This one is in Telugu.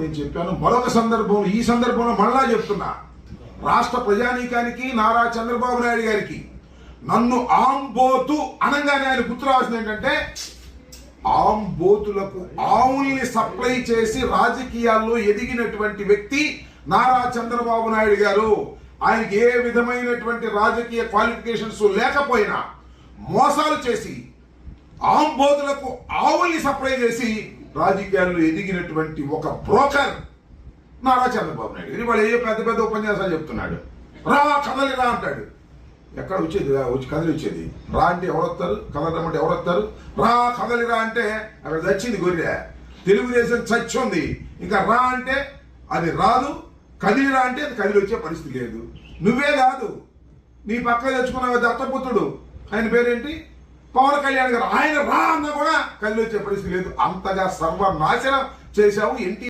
నేను చెప్పాను మరొక సందర్భంలో, ఈ సందర్భంలో మళ్ళా చెప్తున్నా, రాష్ట్ర ప్రజానీకానికి నారా చంద్రబాబు నాయుడు గారికి నన్ను ఆంబోతు అనగానే ఆయన గుర్తు రావాల్సింది ఏంటంటే, ఆంబోతులకు ఆవుల్ని సప్లై చేసి రాజకీయాల్లో ఎదిగినటువంటి వ్యక్తి నారా చంద్రబాబు నాయుడు గారు. ఆయనకి ఏ విధమైనటువంటి రాజకీయ క్వాలిఫికేషన్స్ లేకపోయినా మోసాలు చేసి ఆంబోతులకు ఆవుల్ని సప్లై చేసి రాజకీయాల్లో ఎదిగినటువంటి ఒక బ్రోకర్ నారా చంద్రబాబు నాయుడు. ఇది వాళ్ళు ఏ పెద్ద పెద్ద ఉపన్యాసాలు చెప్తున్నాడు. రా కదలి రా అంటాడు. ఎక్కడ వచ్చేది? వచ్చి కదిలి వచ్చేది. రా అంటే ఎవరొస్తారు? కదలమంటే ఎవరొస్తారు? రా కదలిరా అంటే అక్కడ చచ్చింది గొర్రె. తెలుగుదేశం చచ్చింది. ఇంకా రా అంటే అది రాదు, కదిలిరా అంటే అది కదిలి వచ్చే పరిస్థితి లేదు. నువ్వే కాదు, నీ పక్క తెచ్చుకున్న దత్తపుత్రుడు, ఆయన పేరేంటి, పవన్ కళ్యాణ్ గారు, ఆయన రా అన్నా కూడా కదిలి వచ్చే పరిస్థితి లేదు. అంతగా సర్వనాశనం చేశావు.